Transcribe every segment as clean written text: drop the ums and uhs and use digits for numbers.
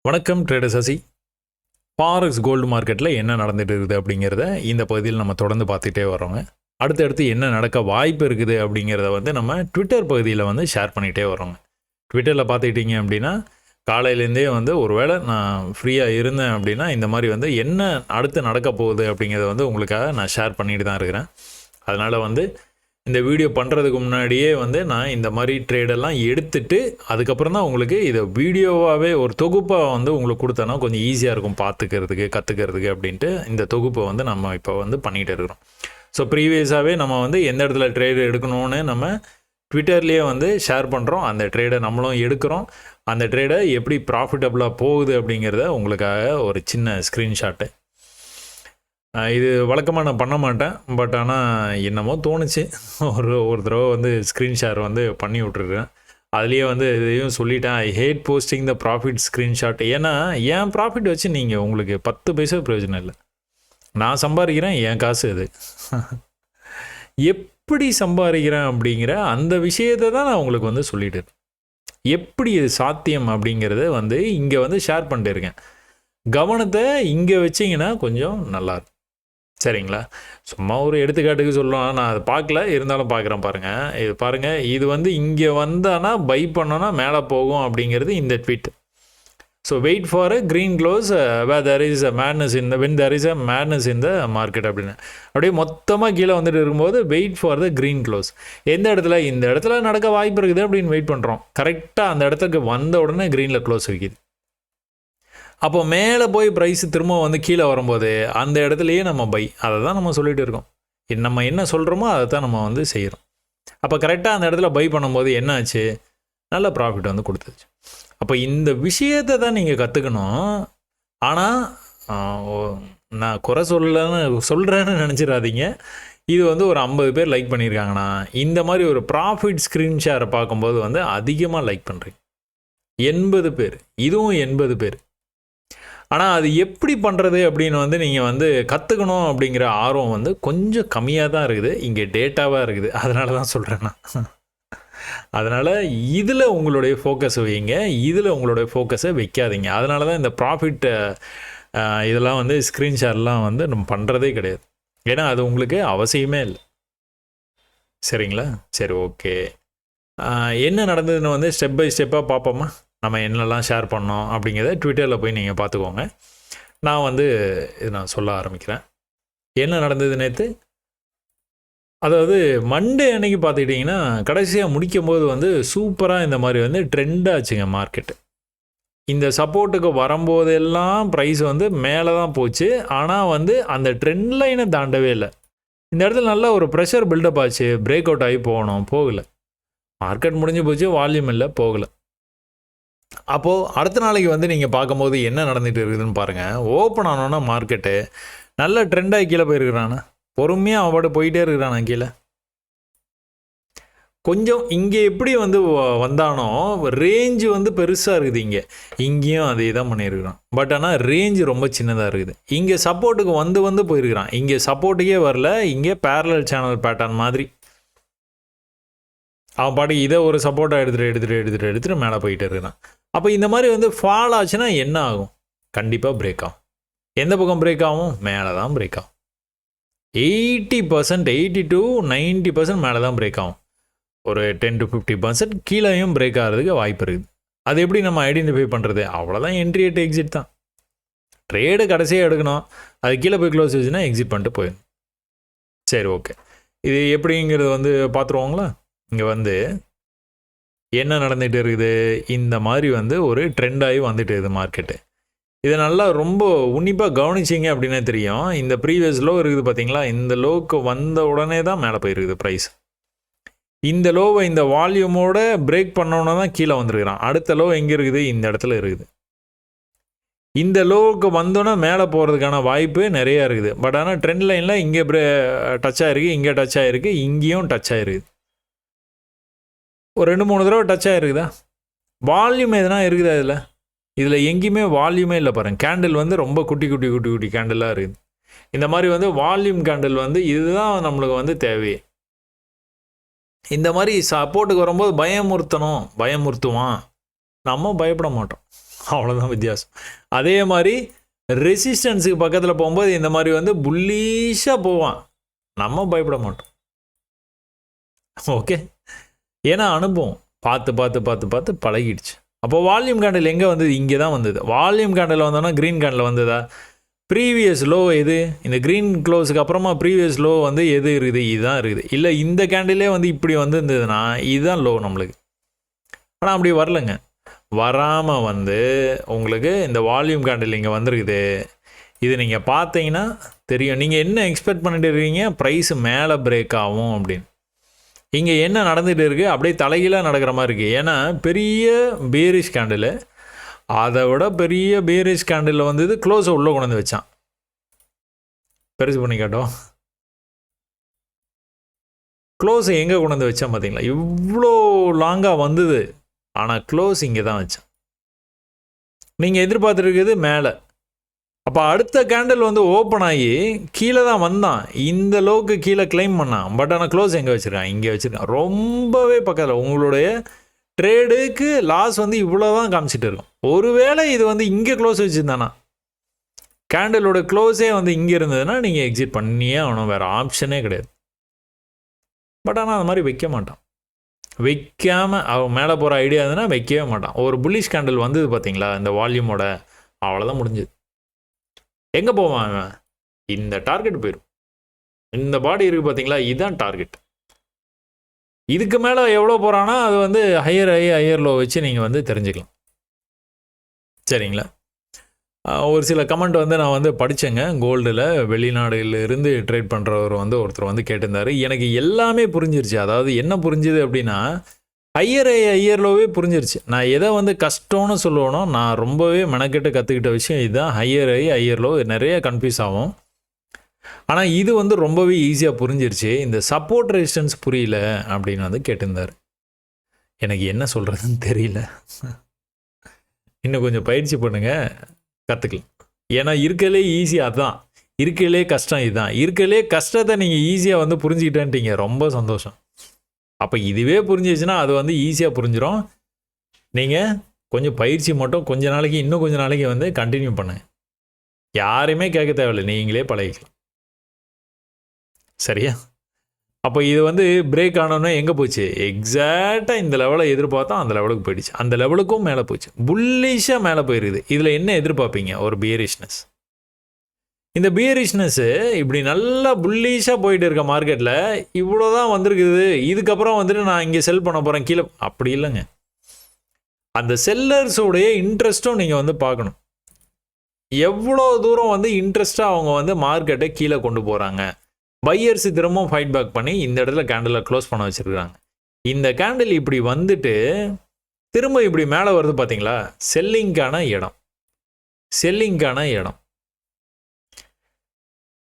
வணக்கம் trader Sasi. Forex gold மார்க்கெட்டில் என்ன நடந்துட்டு இருக்குது அப்படிங்கிறத இந்த பகுதியில் நம்ம தொடர்ந்து பார்த்துட்டே வரோங்க. அடுத்தடுத்து என்ன நடக்க வாய்ப்பு இருக்குது அப்படிங்கிறத வந்து நம்ம ட்விட்டர் பகுதியில் வந்து ஷேர் பண்ணிகிட்டே வரோங்க. ட்விட்டரில் பார்த்துக்கிட்டிங்க அப்படின்னா காலையிலேருந்தே வந்து ஒருவேளை நான் ஃப்ரீயாக இருந்தேன் அப்படின்னா இந்த மாதிரி வந்து என்ன அடுத்து நடக்க போகுது அப்படிங்கிறத வந்து உங்களுக்காக நான் ஷேர் பண்ணிட்டு தான் இருக்கிறேன். அதனால் வந்து இந்த வீடியோ பண்ணுறதுக்கு முன்னாடியே வந்து நான் இந்த மாதிரி ட்ரேடெல்லாம் எடுத்துகிட்டு அதுக்கப்புறம் தான் உங்களுக்கு இதை வீடியோவாகவே ஒரு தொகுப்பாக வந்து உங்களுக்கு கொடுத்தோன்னா கொஞ்சம் ஈஸியாக இருக்கும் பார்த்துக்கிறதுக்கு கற்றுக்கிறதுக்கு அப்படின்ட்டு இந்த தொகுப்பை வந்து நம்ம இப்போ வந்து பண்ணிகிட்டு இருக்கிறோம். ஸோ ப்ரீவியஸாகவே நம்ம வந்து எந்த இடத்துல ட்ரேடு எடுக்கணும்னு நம்ம ட்விட்டர்லேயே வந்து ஷேர் பண்ணுறோம். அந்த ட்ரேடை நம்மளும் எடுக்கிறோம். அந்த ட்ரேடை எப்படி ப்ராஃபிட்டபுளாக போகுது அப்படிங்கிறத உங்களுக்காக ஒரு சின்ன ஸ்க்ரீன்ஷாட்டு. இது வழக்கமாக நான் பண்ண மாட்டேன், பட் ஆனால் என்னமோ தோணுச்சு ஒரு தடவை வந்து ஸ்க்ரீன் ஷேர் வந்து பண்ணி விட்ருக்கேன். அதுலேயே வந்து இதையும் சொல்லிட்டேன், I hate posting the profit screenshot. ஏன்னா என் ப்ராஃபிட் வச்சு நீங்கள் உங்களுக்கு 10 பைசா பிரயோஜனம் இல்லை. நான் சம்பாதிக்கிறேன், என் காசு அது. எப்படி சம்பாதிக்கிறேன் அப்படிங்கிற அந்த விஷயத்தை தான் நான் உங்களுக்கு வந்து சொல்லிட்டு இருக்கேன். எப்படி இது சாத்தியம் அப்படிங்கிறத வந்து இங்கே வந்து ஷேர் பண்ணிட்டு இருக்கேன். கவனத்தை இங்கே வச்சிங்கன்னா கொஞ்சம் நல்லாயிருக்கும். சரிங்களா? சும்மா ஒரு எடுத்துக்காட்டுக்கு சொல்லலாம், நான் அதை பார்க்கல, இருந்தாலும் பார்க்குறேன் பாருங்கள். இது பாருங்கள், இது வந்து இங்கே வந்தானா பை பண்ணோன்னா மேலே போகும் அப்படிங்கிறது இந்த tweet. So wait for a green close where there is a madness in the when there is a madness in the market அப்படின்னு அப்படியே மொத்தமாக கீழே வந்துட்டு இருக்கும்போது wait for the green close. எந்த இடத்துல இந்த இடத்துல நடக்க வாய்ப்பு இருக்குது அப்படின்னு வெயிட் பண்ணுறோம். கரெக்டாக அந்த இடத்துக்கு வந்த உடனே க்ரீனில் க்ளோஸ் வைக்கிது. அப்போ மேலே போய் ப்ரைஸ் திரும்ப வந்து கீழே வரும்போது அந்த இடத்துலையே நம்ம பை, அதை தான் நம்ம சொல்லிகிட்டு இருக்கோம். நம்ம என்ன சொல்கிறோமோ அதை தான் நம்ம வந்து செய்கிறோம். அப்போ கரெக்டாக அந்த இடத்துல பை பண்ணும்போது என்ன ஆச்சு, நல்ல ப்ராஃபிட் வந்து கொடுத்துச்சு. அப்போ இந்த விஷயத்தை தான் நீங்கள் கற்றுக்கணும். ஆனால் நான் குறை சொல்கிறேன்னு நினச்சிடாதீங்க. இது வந்து ஒரு 50 பேர் லைக் பண்ணியிருக்காங்கன்னா இந்த மாதிரி ஒரு ப்ராஃபிட் ஸ்க்ரீன் ஷேரை பார்க்கும்போது வந்து அதிகமாக லைக் பண்ணுறீங்க. 80 பேர், இதுவும் 80 பேர். ஆனால் அது எப்படி பண்ணுறது அப்படின்னு வந்து நீங்கள் வந்து கற்றுக்கணும் அப்படிங்கிற ஆர்வம் வந்து கொஞ்சம் கம்மியாக தான் இருக்குது. இங்கே டேட்டாவாக இருக்குது, அதனால தான் சொல்கிறேன் நான். அதனால் இதில் உங்களுடைய ஃபோக்கஸை வைங்க, இதில் உங்களுடைய ஃபோக்கஸை வைக்காதீங்க. அதனால தான் இந்த ப்ராஃபிட் இதெல்லாம் வந்து ஸ்க்ரீன் ஷேர்லாம் வந்து நம்ம பண்ணுறதே கிடையாது. ஏன்னா அது உங்களுக்கு அவசியமே இல்லை. சரிங்களா? சரி, ஓகே. என்ன நடந்ததுன்னு வந்து ஸ்டெப் பை ஸ்டெப்பாக பார்ப்போமா? நம்ம என்னெல்லாம் ஷேர் பண்ணோம் அப்படிங்கிறத ட்விட்டரில் போய் நீங்கள் பார்த்துக்கோங்க. நான் வந்து இது நான் சொல்ல ஆரம்பிக்கிறேன். என்ன நடந்தது நேற்று, அதாவது மண்டே அன்னைக்கு பார்த்துக்கிட்டிங்கன்னா கடைசியாக முடிக்கும் போது வந்து சூப்பராக இந்த மாதிரி வந்து ட்ரெண்டாச்சுங்க மார்க்கெட்டு. இந்த சப்போர்ட்டுக்கு வரும்போதெல்லாம் ப்ரைஸ் வந்து மேலே தான் போச்சு. ஆனால் வந்து அந்த ட்ரெண்ட் லைனை தாண்டவே இல்லை. இந்த இடத்துல நல்ல ஒரு ப்ரெஷர் பில்டப் ஆச்சு, பிரேக் அவுட் ஆகி போகலை. மார்க்கெட் முடிஞ்சு போச்சு, வால்யூம் இல்லை, போகலை. அப்போது அடுத்த நாளைக்கு வந்து நீங்கள் பார்க்கும்போது என்ன நடந்துகிட்டு இருக்குதுன்னு பாருங்கள். ஓப்பன் ஆனோன்னா மார்க்கெட்டு நல்ல ட்ரெண்டாகி கீழே போயிருக்கிறானா, பொறுமையாக அவட போயிட்டே இருக்கிறானா கீழே. கொஞ்சம் இங்கே எப்படி வந்து வந்தானோ ரேஞ்சு வந்து பெருசாக இருக்குது. இங்கேயும் அதே தான் பண்ணியிருக்கிறான். பட் ஆனால் ரேஞ்சு ரொம்ப சின்னதாக இருக்குது. இங்கே சப்போர்ட்டுக்கு வந்து போயிருக்கிறான். இங்கே சப்போர்ட்டுக்கே வரல, இங்கே பேரலல் சேனல் பேட்டர்ன் மாதிரி அவன் பாட்டுக்கு இதை ஒரு சப்போர்ட்டாக எடுத்துகிட்டு மேலே போயிட்டு இருக்கிறான். அப்போ இந்த மாதிரி வந்து ஃபால் ஆச்சுன்னா என்ன ஆகும்? கண்டிப்பாக பிரேக் ஆகும். எந்த பக்கம் பிரேக் ஆகும்? மேலே தான் பிரேக் ஆகும். 80%, 80 to 90% மேலே தான் பிரேக் ஆகும். ஒரு 10 to 50% கீழேயும் பிரேக் ஆகிறதுக்கு வாய்ப்பு இருக்குது. அது எப்படி நம்ம ஐடென்டிஃபை பண்ணுறது? அவ்வளோதான், என்ட்ரி அட் எக்ஸிட் தான். ட்ரேடு கடைசியாக எடுக்கணும், அது கீழே போய் க்ளோஸ் வச்சுன்னா எக்ஸிட் பண்ணிட்டு போயிடும். சரி, ஓகே. இது எப்படிங்கிறது வந்து பார்த்துருவாங்களா? இங்கே வந்து என்ன நடந்துகிட்டு இருக்குது, இந்த மாதிரி வந்து ஒரு ட்ரெண்டாகி வந்துட்டு இருக்குது மார்க்கெட்டு. இதை நல்லா ரொம்ப உன்னிப்பாக கவனிச்சிங்க அப்படின்னே தெரியும். இந்த ப்ரீவியஸ் லோ இருக்குது பார்த்தீங்களா, இந்த லோவுக்கு வந்த உடனே தான் மேலே போயிருக்குது ப்ரைஸ். இந்த லோவை இந்த வால்யூமோட பிரேக் பண்ணோன்னா தான் கீழே வந்துருக்கிறான். அடுத்த லோ எங்கே இருக்குது? இந்த இடத்துல இருக்குது. இந்த லோவுக்கு வந்தோன்னா மேலே போகிறதுக்கான வாய்ப்பு நிறையா இருக்குது. பட் ஆனால் ட்ரெண்ட் லைனில் இங்கே டச் ஆகிருக்கு, இங்கே டச் ஆகிருக்கு, இங்கேயும் டச் ஆகிருக்குது. ஒரு 2-3 தடவை டச் ஆகிருக்குதா? வால்யூம் எதுனா இருக்குதா இதில் எங்கேயுமே வால்யூமே இல்லை பாருங்கள். கேண்டில் வந்து ரொம்ப குட்டி கேண்டிலாக இருக்குது. இந்த மாதிரி வந்து வால்யூம் கேண்டில் வந்து இதுதான் நம்மளுக்கு வந்து தேவையே. இந்த மாதிரி சப்போர்ட்டுக்கு வரும்போது பயமுறுத்துவான். நம்ம பயப்பட மாட்டோம். அவ்வளோதான் வித்தியாசம். அதே மாதிரி ரெசிஸ்டன்ஸுக்கு பக்கத்தில் போகும்போது இந்த மாதிரி வந்து புல்லீஷாக போவான், நம்ம பயப்பட மாட்டோம். ஓகே, ஏன்னா அனுபவம் பார்த்து பார்த்து பார்த்து பார்த்து பழகிடுச்சு. அப்போ வால்யூம் கேண்டில் எங்கே வந்தது? இங்கே தான் வந்தது. வால்யூம் கேண்டில் வந்தோன்னா க்ரீன் கேண்டில் வந்ததா? ப்ரீவியஸ் லோ எது? இந்த க்ரீன் க்ளோஸுக்கு அப்புறமா ப்ரீவியஸ் லோ வந்து எது இருக்குது? இதுதான் இருக்குது. இல்லை இந்த கேண்டிலே வந்து இப்படி வந்துருந்ததுன்னா இதுதான் லோ நம்மளுக்கு. ஆனால் அப்படி வரலைங்க. வராமல் வந்து உங்களுக்கு இந்த வால்யூம் கேண்டில் இங்கே வந்திருக்குது. இது நீங்கள் பார்த்தீங்கன்னா தெரியும். நீங்கள் என்ன எக்ஸ்பெக்ட் பண்ணிட்டு இருக்கீங்க? ப்ரைஸு மேலே பிரேக் ஆகும் அப்படின்னு. இங்கே என்ன நடந்துகிட்டு இருக்குது? அப்படியே தலைகீழாக நடக்கிற மாதிரி இருக்குது. ஏன்னா பெரிய பேரிஷ் கேண்டில், அதை விட பெரிய பேரிஷ் கேண்டில் வந்து க்ளோஸை உள்ளே கொண்டு வந்து வச்சான். பெருசு பண்ணி காட்டும். க்ளோஸை எங்கே கொண்டு வந்து வச்சான் பார்த்தீங்களா? இவ்வளோ லாங்காக வந்தது, ஆனால் க்ளோஸ் இங்கே தான் வச்சான். நீங்கள் எதிர்பார்த்துருக்குது மேலே. அப்போ அடுத்த கேண்டில் வந்து ஓப்பன் ஆகி கீழே தான் வந்தான், இந்த லோவுக்கு கீழே கிளைம் பண்ணான். பட் ஆனால் க்ளோஸ் எங்கே வச்சுருக்கான்? இங்கே வச்சுருக்கான். ரொம்பவே பக்கத்தில். உங்களுடைய ட்ரேடுக்கு லாஸ் வந்து இவ்வளோ தான் காமிச்சிட்டு இருக்கும். ஒருவேளை இது வந்து இங்கே க்ளோஸ் வச்சுருந்தானா, கேண்டிலோட க்ளோஸே வந்து இங்கே இருந்ததுன்னா நீங்கள் எக்ஸிட் பண்ணியே ஆகணும், வேறு ஆப்ஷனே கிடையாது. பட் ஆனால் அது மாதிரி வைக்க மாட்டான். வைக்காமல் அவன் மேலே போகிற ஐடியா இருந்ததுன்னா வைக்கவே மாட்டான். ஒரு புல்லிஷ் கேண்டில் வந்தது பார்த்தீங்களா இந்த வால்யூமோட, அவ்வளோதான் முடிஞ்சுது. எங்கே போவான் அவன்? இந்த டார்கெட் போயிடும். இந்த பாடி இருக்குது பார்த்தீங்களா, இதுதான் டார்கெட். இதுக்கு மேலே எவ்வளோ போகிறான்னா அது வந்து ஹையர் லோ வச்சு நீங்கள் வந்து தெரிஞ்சுக்கலாம். சரிங்களா? ஒரு சில கமெண்ட் வந்து நான் வந்து படித்தேங்க. கோல்டில் வெளிநாடுகளிலிருந்து ட்ரேட் பண்ணுறவர் வந்து ஒருத்தர் வந்து கேட்டிருந்தார். எனக்கு எல்லாமே புரிஞ்சிருச்சு. அதாவது என்ன புரிஞ்சுது அப்படின்னா, ஹையர் லோவே புரிஞ்சிருச்சு. நான் எதை வந்து கஷ்டம்னு சொல்லுவேனோ, நான் ரொம்பவே மெனக்கெட்டு கற்றுக்கிட்ட விஷயம் இதுதான். ஹையர் லோ நிறைய கன்ஃபியூஸ் ஆகும். ஆனால் இது வந்து ரொம்பவே ஈஸியாக புரிஞ்சிருச்சு. இந்த சப்போர்ட் ரெசிஸ்டன்ஸ் புரியல அப்படின்னு வந்து கேட்டிருந்தார். எனக்கு என்ன சொல்கிறதுன்னு தெரியல. இன்னும் கொஞ்சம் பயிற்சி பண்ணுங்கள், கற்றுக்கலாம். ஏன்னா இருக்கலே ஈஸியாக தான், இருக்கலே கஷ்டம் இதுதான். இருக்கலே கஷ்டத்தை நீங்கள் ஈஸியாக வந்து புரிஞ்சுக்கிட்டேன்ட்டீங்க, ரொம்ப சந்தோஷம். அப்போ இதுவே புரிஞ்சிச்சுன்னா அது வந்து ஈஸியாக புரிஞ்சிடும். நீங்கள் கொஞ்சம் பயிற்சி மட்டும் இன்னும் கொஞ்ச நாளைக்கு வந்து கண்டினியூ பண்ணுங்க. யாரையுமே கேட்க தேவையில்லை, நீங்களே பழகிக்கலாம். சரியா? அப்போ இது வந்து பிரேக் ஆனோன்னா எங்கே போச்சு? எக்ஸாக்டாக இந்த லெவலை எதிர்பார்த்தா அந்த லெவலுக்கு போயிடுச்சு. அந்த லெவலுக்கும் மேலே போச்சு, புல்லிஷாக மேலே போயிருக்குது. இதில் என்ன எதிர்பார்ப்பீங்க? ஒரு பியரிஷ்னஸ். இந்த பியரிஷ்னஸ்ஸு இப்படி நல்லா புல்லிஷாக போயிட்டு இருக்க மார்க்கெட்டில் இவ்வளோ தான் வந்திருக்குது. இதுக்கப்புறம் வந்துட்டு நான் இங்கே செல் பண்ண போகிறேன் கீழே, அப்படி இல்லைங்க. அந்த செல்லர்ஸோடைய இன்ட்ரெஸ்ட்டும் நீங்கள் வந்து பார்க்கணும். எவ்வளோ தூரம் வந்து இன்ட்ரெஸ்ட்டாக அவங்க வந்து மார்க்கெட்டை கீழே கொண்டு போகிறாங்க. பையர்ஸ் திரும்பவும் ஃபைட் பேக் பண்ணி இந்த இடத்துல கேண்டிலை க்ளோஸ் பண்ண வச்சுருக்காங்க. இந்த கேண்டில் இப்படி வந்துட்டு திரும்ப இப்படி மேலே வருது பார்த்தீங்களா? செல்லிங்கான இடம்.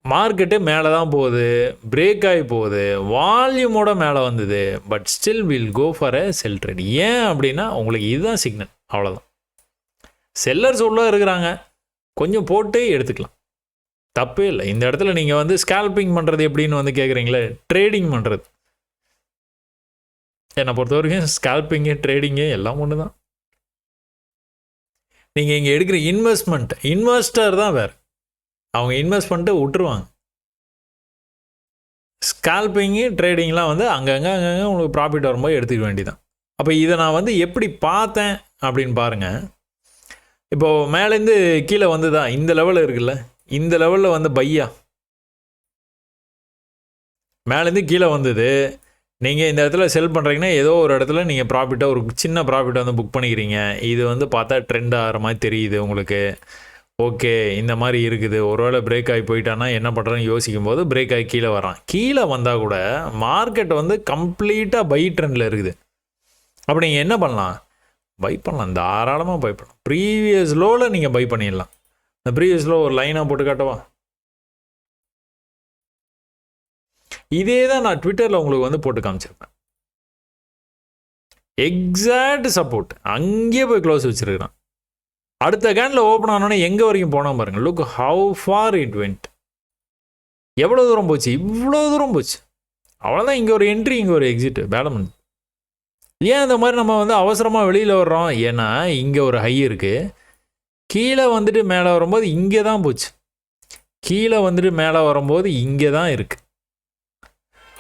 மார்க்கெட்டு மேலே தான் போகுது, பிரேக் ஆகி போகுது, வால்யூமோட மேலே வந்தது. But still will go for a sell trade. ஏன் அப்படின்னா உங்களுக்கு இதுதான் சிக்னல், அவ்வளோதான். செல்லர்ஸ் உள்ளே இருக்கிறாங்க, கொஞ்சம் போட்டு எடுத்துக்கலாம், தப்பே இல்லை. இந்த இடத்துல நீங்கள் வந்து ஸ்கேல்பிங் பண்ணுறது எப்படின்னு வந்து கேட்குறீங்களே, ட்ரேடிங் பண்ணுறது. என்னை பொறுத்த வரைக்கும் ஸ்கேல்பிங்கு ட்ரேடிங்கு எல்லாம் ஒன்று தான். நீங்கள் இங்கே எடுக்கிற இன்வெஸ்டர் தான் வேறு. அவங்க இன்வெஸ்ட் பண்ணிட்டு விட்டுருவாங்க. ஸ்கேல்பிங்கு ட்ரேடிங்லாம் வந்து அங்கங்கே உங்களுக்கு ப்ராஃபிட் வரும்போது எடுத்துக்க வேண்டியதான். அப்போ இதை நான் வந்து எப்படி பார்த்தேன் அப்படின்னு பாருங்கள். இப்போது மேலேருந்து கீழே வந்துதா, இந்த லெவலில் இருக்குல்ல, இந்த லெவலில் வந்து பையா மேலேருந்து கீழே வந்தது. நீங்கள் இந்த இடத்துல செல் பண்ணுறீங்கன்னா ஏதோ ஒரு இடத்துல நீங்கள் ப்ராஃபிட்டாக ஒரு சின்ன ப்ராஃபிட்டை வந்து புக் பண்ணிக்கிறீங்க. இது வந்து பார்த்தா ட்ரெண்ட் ஆகிற மாதிரி தெரியுது உங்களுக்கு. ஓகே, இந்த மாதிரி இருக்குது. ஒருவேளை பிரேக் ஆகி போயிட்டான்னா என்ன பண்ணுறேன்னு யோசிக்கும் போது பிரேக் ஆகி கீழே வரான். கீழே வந்தால் கூட மார்க்கெட் வந்து கம்ப்ளீட்டாக பை ட்ரெண்டில் இருக்குது. அப்போ நீங்கள் என்ன பண்ணலாம்? பை பண்ணலாம், தாராளமாக பை பண்ணலாம். ப்ரீவியஸ் லோவில் நீங்கள் பை பண்ணிடலாம். இந்த ப்ரீவியஸ் லோ ஒரு லைனாக போட்டு காட்டவா? இதே தான் நான் ட்விட்டரில் உங்களுக்கு வந்து போட்டு காமிச்சிருப்பேன். எக்ஸாக்ட் சப்போர்ட் அங்கேயே போய் க்ளோஸ் வச்சுருக்கிறான். அடுத்த கேண்டில் ஓப்பன் ஆனோன்னே எங்கே வரைக்கும் போனால் பாருங்கள். Look how for it went. எவ்வளோ தூரம் போச்சு? இவ்வளோ தூரம் போச்சு. அவ்வளோதான். இங்கே ஒரு என்ட்ரி, இங்கே ஒரு எக்ஸிட், பேலன்ஸ். ஏன் இந்த மாதிரி நம்ம வந்து அவசரமாக வெளியில் வர்றோம்? ஏன்னா இங்கே ஒரு ஹை இருக்குது, கீழே வந்துட்டு மேலே வரும்போது இங்கே தான் போச்சு. கீழே வந்துட்டு மேலே வரும்போது இங்கே தான் இருக்குது.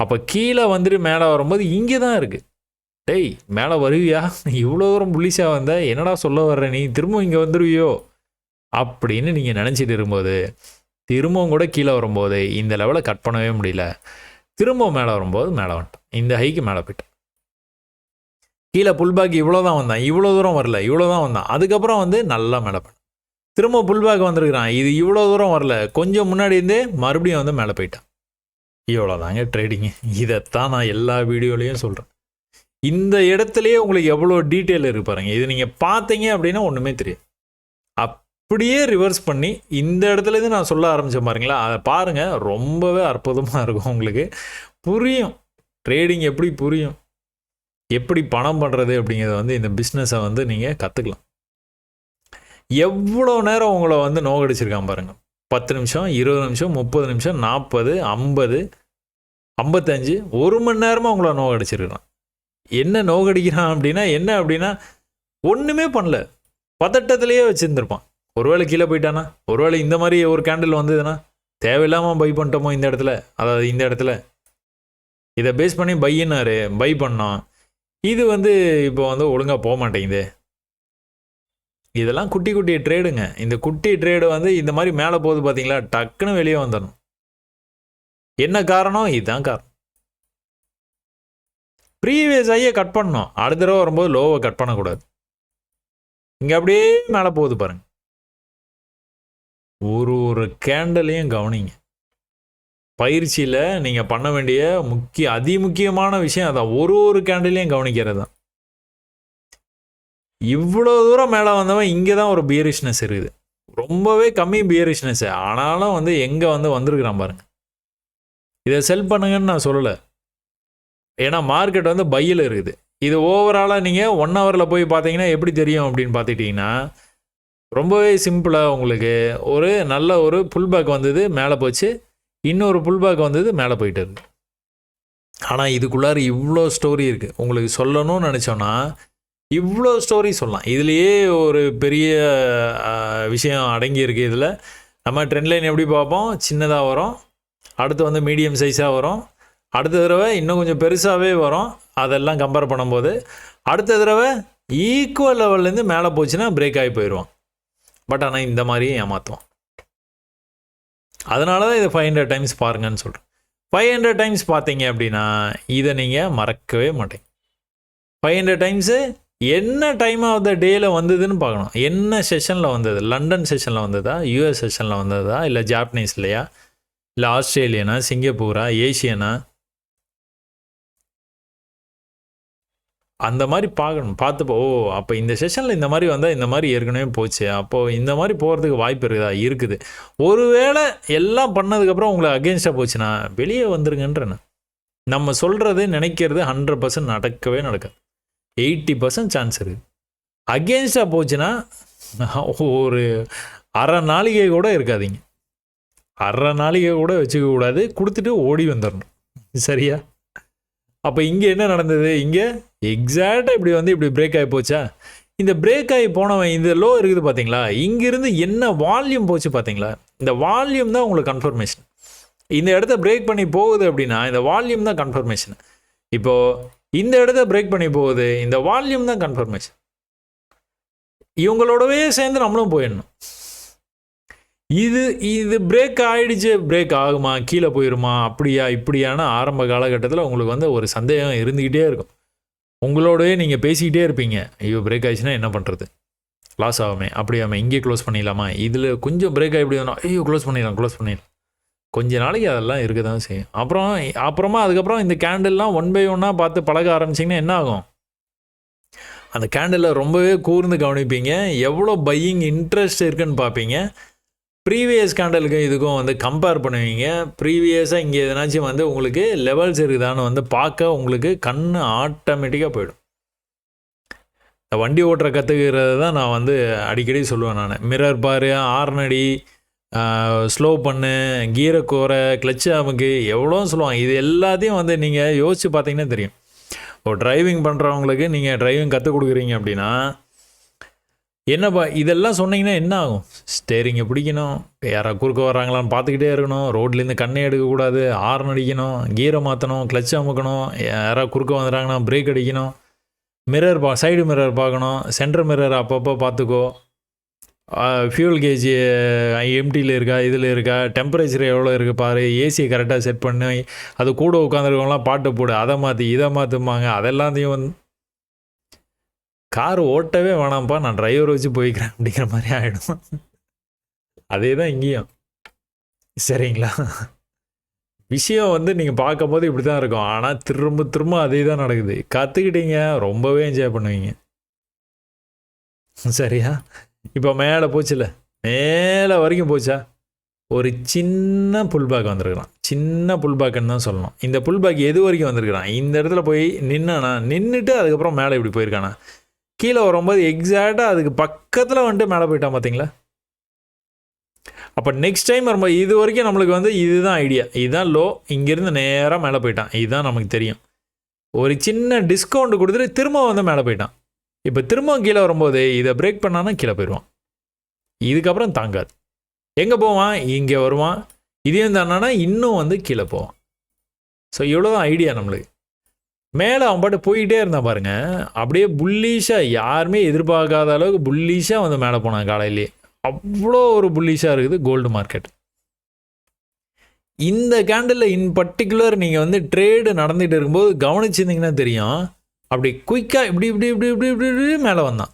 அப்போ கீழே வந்துட்டு மேலே வரும்போது இங்கே தான் இருக்குது. டேய் மேலே வருவியா, இவ்வளோ தூரம் புள்ளிஷாக வந்த, என்னடா சொல்ல வர்ற நீ, திரும்ப இங்கே வந்துடுவியோ அப்படின்னு நீங்கள் நினச்சிட்டு இருக்கும்போது திரும்பவும் கூட கீழே வரும்போது இந்த லெவலை கட் பண்ணவே முடியல. திரும்பவும் மேலே வரும்போது மேலே வந்துட்டான், இந்த ஹைக்கு மேலே போயிட்டான். கீழே புல்பேக் இவ்வளோ தான் வந்தான், இவ்வளோ தூரம் வரல, இவ்வளோ தான் வந்தான். அதுக்கப்புறம் வந்து நல்லா மேலே போயிட்டான். திரும்ப புல்பேக் வந்திருக்கிறான், இது இவ்வளோ தூரம் வரல, கொஞ்சம் முன்னாடி இருந்தே மறுபடியும் வந்து மேலே போயிட்டான். இவ்வளோதாங்க ட்ரேடிங்கு. இதைத்தான் நான் எல்லா வீடியோலையும் சொல்கிறேன். இந்த இடத்துலையே உங்களுக்கு எவ்வளோ டீட்டெயில் இருக்கு பாருங்கள். இது நீங்கள் பார்த்தீங்க அப்படின்னா ஒன்றுமே தெரியும். அப்படியே ரிவர்ஸ் பண்ணி இந்த இடத்துலேருந்து நான் சொல்ல ஆரம்பித்தேன் பாருங்களா, அதை பாருங்கள், ரொம்பவே அற்புதமாக இருக்கும். உங்களுக்கு புரியும் ட்ரேடிங் எப்படி புரியும், எப்படி பணம் பண்ணுறது அப்படிங்கிறத வந்து இந்த பிஸ்னஸை வந்து நீங்கள் கற்றுக்கலாம். எவ்வளோ நேரம் உங்களை வந்து நோகடிச்சிருக்கான் பாருங்கள். 10 நிமிஷம், 20 நிமிஷம், 30 நிமிஷம், 40, 50, 55, 1 மணி நேரமாக உங்களை நோகடிச்சிருக்கான். என்ன நோகடிக்கிறான் அப்படின்னா என்ன அப்படின்னா ஒன்றுமே பண்ணல, பதட்டத்திலேயே வச்சுருந்துருப்பான். ஒருவேளை கீழே போயிட்டானா, ஒருவேளை இந்த மாதிரி ஒரு கேண்டில் வந்ததுன்னா தேவையில்லாமல் பை பண்ணிட்டோமோ இந்த இடத்துல, அதாவது இந்த இடத்துல இதை பேஸ் பண்ணி பையினாரு பை பண்ணோம், இது வந்து இப்போ வந்து ஒழுங்காக போக மாட்டேங்குது. இதெல்லாம் குட்டி குட்டி ட்ரேடுங்க. இந்த குட்டி ட்ரேடு வந்து இந்த மாதிரி மேலே போகுது பார்த்தீங்களா, டக்குன்னு வெளியே வந்துடணும். என்ன காரணம்? இதுதான் காரணம். ப்ரீவியஸ் ஐயை கட் பண்ணணும், அடுத்த தடவை வரும்போது லோவை கட் பண்ணக்கூடாது. இங்கே அப்படியே மேலே போகுது பாருங்க. ஒரு கேண்டலையும் கவனிங்க. பயிற்சியில் நீங்கள் பண்ண வேண்டிய அதிமுக்கியமான விஷயம் அதான், ஒரு கேண்டலையும் கவனிக்கிறது தான். இவ்வளோ தூரம் மேலே வந்தவன் இங்கே தான் ஒரு பியரிஷ்னஸ் இருக்குது, ரொம்பவே கம்மி பியரிஷ்னஸ். ஆனாலும் வந்து எங்கே வந்து வந்திருக்கிறான் பாருங்க. இதை செல் பண்ணுங்கன்னு நான் சொல்லலை, ஏன்னா மார்க்கெட் வந்து பையில் இருக்குது. இது ஓவராலாக நீங்கள் 1 ஹவரில் போய் பார்த்தீங்கன்னா எப்படி தெரியும் அப்படின்னு பார்த்துக்கிட்டிங்கன்னா, ரொம்பவே சிம்பிளாக உங்களுக்கு ஒரு நல்ல ஒரு புல்பேக் வந்தது, மேலே போச்சு, இன்னொரு புல்பேக் வந்தது, மேலே போயிட்டு இருக்கு. ஆனால் இதுக்குள்ளார இவ்வளோ ஸ்டோரி இருக்குது. உங்களுக்கு சொல்லணும்னு நினச்சோன்னா இவ்வளோ ஸ்டோரி சொல்லலாம். இதுலேயே ஒரு பெரிய விஷயம் அடங்கியிருக்கு. இதில் நம்ம ட்ரெண்ட் லைன் எப்படி பார்ப்போம், சின்னதாக வரும், அடுத்து வந்து மீடியம் சைஸாக வரும், அடுத்த தடவை இன்னும் கொஞ்சம் பெருசாகவே வரும். அதெல்லாம் கம்பேர் பண்ணும்போது அடுத்த தடவை ஈக்குவல் லெவல்லேருந்து மேலே போச்சுன்னா பிரேக் ஆகி போயிடுவான். பட் ஆனால் இந்த மாதிரியும் ஏமாற்றுவான். அதனால தான் இதை 500 டைம்ஸ் பாருங்கன்னு சொல்கிறேன். 500 டைம்ஸ் பார்த்தீங்க அப்படின்னா இதை நீங்கள் மறக்கவே மாட்டீங்க. 500 டைம்ஸு என்ன டைம் ஆஃப் த டேயில் வந்ததுன்னு பார்க்கணும். என்ன செஷனில் வந்தது, லண்டன் செஷனில் வந்ததா, யூஎஸ் செஷனில் வந்ததா, இல்லை ஜாப்பனீஸ்லையா, இல்லை ஆஸ்திரேலியனா, சிங்கப்பூரா, ஏஷியனா, அந்த மாதிரி பார்க்கணும். பார்த்துப்போ ஓ அப்போ இந்த செஷனில் இந்த மாதிரி வந்தால் இந்த மாதிரி ஏற்கனவே போச்சு, அப்போது இந்த மாதிரி போகிறதுக்கு வாய்ப்பு இருக்குதா, இருக்குது. ஒருவேளை எல்லாம் பண்ணதுக்கப்புறம் உங்களை அகெயின்ஸ்டாக போச்சுன்னா வெளியே வந்துருங்கன்றேன்னு. நம்ம சொல்கிறது நினைக்கிறது 100% நடக்கவே நடக்காது. 80% சான்ஸ் இருக்குது. அகெயின்ஸ்டாக போச்சுன்னா ஒரு அரை நாளிகை கூட இருக்காதீங்க, அரை நாளிகை கூட வச்சுக்க கூடாது, கொடுத்துட்டு ஓடி வந்துடணும். சரியா? அப்போ இங்கே என்ன நடந்தது, இங்கே எக்ஸாக்டாக இப்படி பிரேக் ஆகி போச்சா. இந்த பிரேக் ஆகி போனவன் இந்த லோ இருக்குது பார்த்தீங்களா, இங்கேருந்து என்ன வால்யூம் போச்சு பார்த்தீங்களா, இந்த வால்யூம் தான் உங்களுக்கு கன்ஃபர்மேஷன். இந்த இடத்த பிரேக் பண்ணி போகுது அப்படின்னா இந்த வால்யூம் தான் கன்ஃபர்மேஷன். இப்போது இந்த இடத்த பிரேக் பண்ணி போகுது, இந்த வால்யூம் தான் கன்ஃபர்மேஷன். இவங்களோடவே சேர்ந்து நம்மளும் போயிடணும். இது பிரேக் ஆகிடுச்சு, பிரேக் ஆகுமா, கீழே போயிடுமா, அப்படியா இப்படியான ஆரம்ப காலகட்டத்தில் உங்களுக்கு வந்து ஒரு சந்தேகம் இருந்துக்கிட்டே இருக்கும். உங்களோடவே நீங்கள் பேசிக்கிட்டே இருப்பீங்க, ஐயோ பிரேக் ஆகிடுச்சுன்னா என்ன பண்ணுறது, லாஸ் ஆகுமே, அப்படியாமே, இங்கே க்ளோஸ் பண்ணிடலாமா, இதில் கொஞ்சம் பிரேக் ஆகி இப்படி வந்தோம், ஐயோ க்ளோஸ் பண்ணிடலாம். கொஞ்ச நாளைக்கு அதெல்லாம் இருக்க தான் செய்யும். அப்புறமா அதுக்கப்புறம் இந்த கேண்டில்லாம் 1 by 1 பார்த்து பழக ஆரம்பிச்சிங்கன்னா என்ன ஆகும், அந்த கேண்டிலில் ரொம்பவே கூர்ந்து கவனிப்பீங்க, எவ்வளோ பையிங் இன்ட்ரெஸ்ட் இருக்குன்னு பார்ப்பீங்க. ப்ரீவியஸ் கேண்டலுக்கும் இதுக்கும் வந்து கம்பேர் பண்ணுவீங்க. ப்ரீவியஸாக இங்கே எதனாச்சும் வந்து உங்களுக்கு லெவல்ஸ் இருக்குதான்னு வந்து பார்க்க உங்களுக்கு கண் ஆட்டோமேட்டிக்காக போயிடும். இந்த வண்டி ஓட்டுற கற்றுக்கிறது தான் நான் வந்து அடிக்கடி சொல்லுவேன். நான் மிரர் பாரு, ஆர்னடி, ஸ்லோ பண்ணு, கீரை கோரை, கிளச்சு அமுக்கு, எவ்வளோ சொல்லுவாங்க. இது எல்லாத்தையும் வந்து நீங்கள் யோசித்து பார்த்தீங்கன்னா தெரியும். ஒரு டிரைவிங் பண்ணுறவங்களுக்கு நீங்கள் டிரைவிங் கற்றுக் கொடுக்குறீங்க அப்படின்னா என்னப்பா இதெல்லாம் சொன்னீங்கன்னா என்ன ஆகும்? ஸ்டேரிங்கை பிடிக்கணும், யாராவது குறுக்க வர்றாங்களான்னு பார்த்துக்கிட்டே இருக்கணும், ரோட்லேருந்து கண்ணே எடுக்கக்கூடாது, ஹார்ன் அடிக்கணும், கீரை மாற்றணும், கிளச் அமுக்கணும், யாராவது குறுக்க வந்துடுறாங்கன்னா பிரேக் அடிக்கணும், மிரர் சைடு மிரர் பார்க்கணும், சென்டர் மிரர் அப்பப்போ பார்த்துக்கோ, ஃபியூல் கேஜ் எம்டியில் இருக்கா, இதில் இருக்கா, டெம்பரேச்சர் எவ்வளோ இருக்குது பாரு, ஏசியை கரெக்டாக செட் பண்ணி, அது கூட உட்காந்துருக்கவங்களாம் பாட்டை போடு, அதை மாற்றி இதை மாற்றுமாங்க. அதெல்லாத்தையும் வந்து கார் ஓட்டவே வேணாம்ப்பா, நான் டிரைவர் வச்சு போய்க்கிறேன் அப்படிங்கிற மாதிரி ஆகிடும். அதே தான் இங்கேயும். சரிங்களா? விஷயம் வந்து நீங்கள் பார்க்கும் போது இப்படி தான் இருக்கும். ஆனால் திரும்ப திரும்ப அதே தான் நடக்குது. கற்றுக்கிட்டீங்க, ரொம்பவே என்ஜாய் பண்ணுவீங்க. சரியா? இப்போ மேலே போச்சுல, மேலே வரைக்கும் போச்சா, ஒரு சின்ன புல்பேக் வந்திருக்கிறான். சின்ன புல்பேக்குன்னு தான் சொல்லணும். இந்த புல்பேக் எது வரைக்கும் வந்திருக்கிறான்? இந்த இடத்துல போய் நின்னானா, நின்றுட்டு அதுக்கப்புறம் மேலே இப்படி போயிருக்கானா, கீழே வரும்போது எக்ஸாக்டாக அதுக்கு பக்கத்தில் வந்துட்டு மேலே போயிட்டான். பார்த்தீங்களா? அப்போ நெக்ஸ்ட் டைம் வரும்போது இது வரைக்கும் நம்மளுக்கு வந்து இதுதான் ஐடியா, இதுதான் லோ, இங்கேருந்து நேராக மேலே போயிட்டான், இதுதான் நமக்கு தெரியும். ஒரு சின்ன டிஸ்கவுண்ட் கொடுத்துட்டு திரும்ப வந்து மேலே போயிட்டான். இப்போ திரும்ப கீழே வரும்போது இதை பிரேக் பண்ணானா கீழே போயிடுவான். இதுக்கப்புறம் தாங்காது. எங்கே போவான்? இங்கே வருவான். இதையும் தானா இன்னும் வந்து கீழே போவான். ஸோ இவ்வளோதான் ஐடியா நம்மளுக்கு. மேலே அவன் பாட்டு போயிட்டே இருந்தான் பாருங்க, அப்படியே புல்லீஷாக, யாருமே எதிர்பார்க்காத அளவுக்கு புல்லீஷாக வந்து மேலே போனான் காலையிலேயே. அவ்வளோ ஒரு புல்லீஷாக இருக்குது கோல்டு மார்க்கெட். இந்த கேண்டில் இன் பர்டிகுலர் நீங்கள் வந்து ட்ரேடு நடந்துகிட்டு இருக்கும்போது கவனிச்சிருந்தீங்கன்னா தெரியும், அப்படி குயிக்காக இப்படி இப்படி இப்படி இப்படி இப்படி இப்படி மேலே வந்தான்.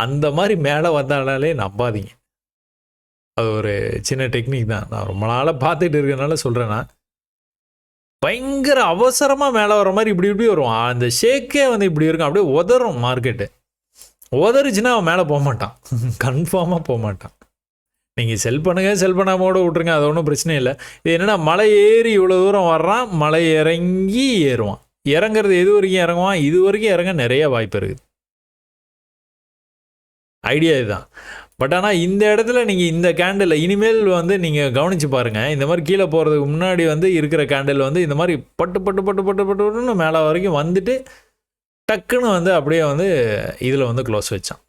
அந்த மாதிரி மேலே வந்தாலே நம்பாதீங்க. அது ஒரு சின்ன டெக்னிக் தான், நான் ரொம்ப நாளாக பார்த்துட்டு இருக்கிறதுனால சொல்கிறேன்னா. பயங்கர அவசரமாக மேலே வர மாதிரி இப்படி இப்படி வரும். அந்த ஷேக்கே வந்து இப்படி இருக்கும், அப்படியே உதறும் மார்க்கெட்டு. உதறிச்சுன்னா அவன் மேலே போக மாட்டான், கன்ஃபார்மாக போக மாட்டான். நீங்கள் செல் பண்ணுங்கள், செல் பண்ணாமல் கூட விட்ருங்க, அது ஒன்றும் பிரச்சனை இல்லை. இது என்னென்னா, மலை ஏறி இவ்வளோ தூரம் வர்றான், மலை இறங்கி ஏறுவான். இறங்குறது எது வரைக்கும் இறங்குவான், இது வரைக்கும் இறங்க நிறைய வாய்ப்பு இருக்குது. ஐடியா இதுதான். பட் ஆனால் இந்த இடத்துல நீங்கள் இந்த கேண்டில் இனிமேல் வந்து நீங்கள் கவனித்து பாருங்கள். இந்த மாதிரி கீழே போகிறதுக்கு முன்னாடி வந்து இருக்கிற கேண்டில் வந்து இந்த மாதிரி பட்டு பட்டு பட்டு பட்டு பட்டுன்னு மேலே வரைக்கும் வந்துட்டு டக்குன்னு வந்து அப்படியே வந்து இதில் வந்து க்ளோஸ் வச்சான்.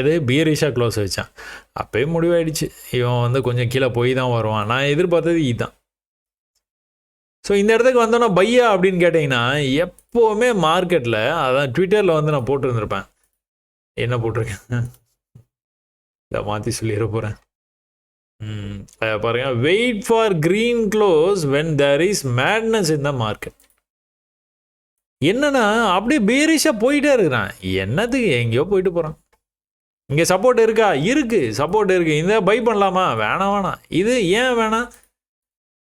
இது பியரிஷாக க்ளோஸ் வச்சான். அப்போயே முடிவாயிடுச்சு, இவன் வந்து கொஞ்சம் கீழே போய் தான் வருவான். நான் எதிர்பார்த்தது இதுதான். ஸோ இந்த இடத்துக்கு வந்தோன்னா பையா அப்படின்னு கேட்டிங்கன்னா, எப்போவுமே மார்க்கெட்டில், அதான் ட்விட்டரில் வந்து நான் போட்டுருந்துருப்பேன். என்ன போட்டிருக்கேன் இதை மாற்றி சொல்லிட போகிறேன். பாருங்க, wait for green close when there is madness in the market. என்னன்னா அப்படியே பேரிஷாக போயிட்டே இருக்கிறான். என்னத்துக்கு எங்கேயோ போயிட்டு போகிறான். இங்கே சப்போர்ட் இருக்கா? இருக்குது, சப்போர்ட் இருக்குது. இந்த பை பண்ணலாமா? வேணாம் வேணாம். இது ஏன் வேணாம்?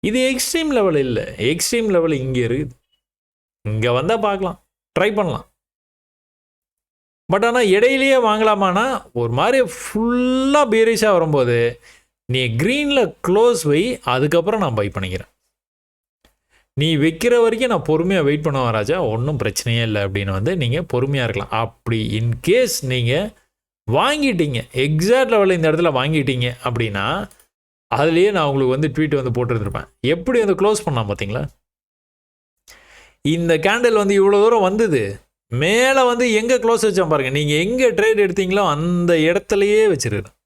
இது எக்ஸ்ட்ரீம் லெவல் இல்லை, எக்ஸ்ட்ரீம் லெவல் இங்கே இருக்குது. இங்கே வந்தால் பார்க்கலாம், ட்ரை பண்ணலாம். பட் ஆனால் இடையிலேயே வாங்கலாமான்னா ஒரு மாதிரி ஃபுல்லாக பேரிஷாக வரும்போது நீ க்ரீனில் க்ளோஸ் வை, அதுக்கப்புறம் நான் பை பண்ணிக்கிறேன். நீ வைக்கிற வரைக்கும் நான் பொறுமையாக வெயிட் பண்ண ராஜா, ஒன்றும் பிரச்சனையே இல்லை அப்படின்னு வந்து நீங்கள் பொறுமையாக இருக்கலாம். அப்படி இன்கேஸ் நீங்கள் வாங்கிட்டீங்க, எக்ஸாக்ட் லெவலில் இந்த இடத்துல வாங்கிட்டீங்க அப்படின்னா, அதுலேயே நான் உங்களுக்கு வந்து ட்வீட் வந்து போட்டுருந்துருப்பேன். எப்படி வந்து க்ளோஸ் பண்ணலாம் பார்த்தீங்களா? இந்த கேண்டில் வந்து இவ்வளோ தூரம் வந்தது, மேலே வந்து எங்கே க்ளோஸ் வச்சா பாருங்கள். நீங்கள் எங்கே ட்ரேட் எடுத்தீங்களோ அந்த இடத்துலையே வச்சிருக்கேன்,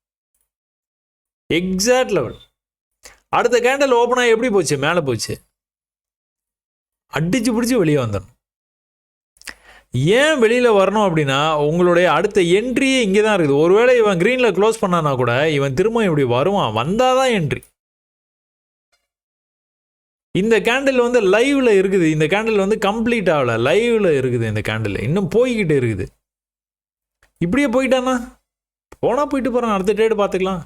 எக்ஸாக்ட் லெவல். அடுத்த கேண்டில் ஓப்பன் ஆகி எப்படி போச்சு? மேலே போச்சு. அடிச்சு பிடிச்சி வெளியே வந்துடணும். ஏன் வெளியில் வரணும் அப்படின்னா, உங்களுடைய அடுத்த என்ட்ரியே இங்கே தான் இருக்குது. ஒருவேளை இவன் க்ரீனில் க்ளோஸ் பண்ணானா கூட இவன் திரும்ப இப்படி வருவான், வந்தால் தான் என்ட்ரி. இந்த கேண்டில் வந்து லைவில் இருக்குது. இந்த கேண்டில் வந்து கம்ப்ளீட் ஆகலை, லைவில் இருக்குது. இந்த கேண்டில் இன்னும் போய்கிட்டு இருக்குது. இப்படியே போயிட்டானா, போனால் போயிட்டு போகிறான், அடுத்த ட்ரேடு பார்த்துக்கலாம்.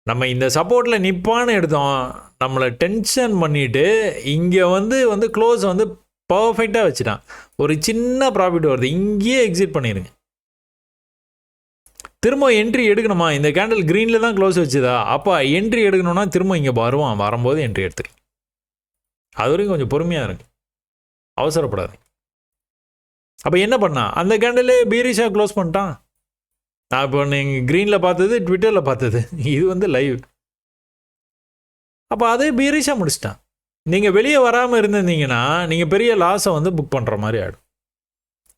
நம்ம இந்த சப்போர்ட்டில் நிற்பான்னு எடுத்தோம், நம்மளை டென்ஷன் பண்ணிவிட்டு இங்கே வந்து க்ளோஸ் வந்து பர்ஃபெக்டாக வச்சுட்டான். ஒரு சின்ன ப்ராஃபிட் வருது, இங்கேயே எக்ஸிட் பண்ணிடுங்க. திரும்ப என்ட்ரி எடுக்கணுமா? இந்த கேண்டில் க்ரீனில் தான் க்ளோஸ் வச்சுதா, அப்போ என்ட்ரி எடுக்கணும்னா திரும்ப இங்கே வருவான், வரும்போது என்ட்ரி எடுத்துக்கலாம். அது வரைக்கும் கொஞ்சம் பொறுமையாக இருக்கு, அவசரப்படாது. அப்போ என்ன பண்ணா? அந்த கேண்டிலே பீரிஷாக க்ளோஸ் பண்ணிட்டான். நான் இப்போ நீங்கள் க்ரீனில் பார்த்தது, ட்விட்டரில் பார்த்தது, இது வந்து லைவ். அப்போ அதே பீரிஷாக முடிச்சிட்டான். நீங்கள் வெளியே வராமல் இருந்திருந்தீங்கன்னா நீங்கள் பெரிய லாஸை வந்து புக் பண்ணுற மாதிரி ஆகிடும்.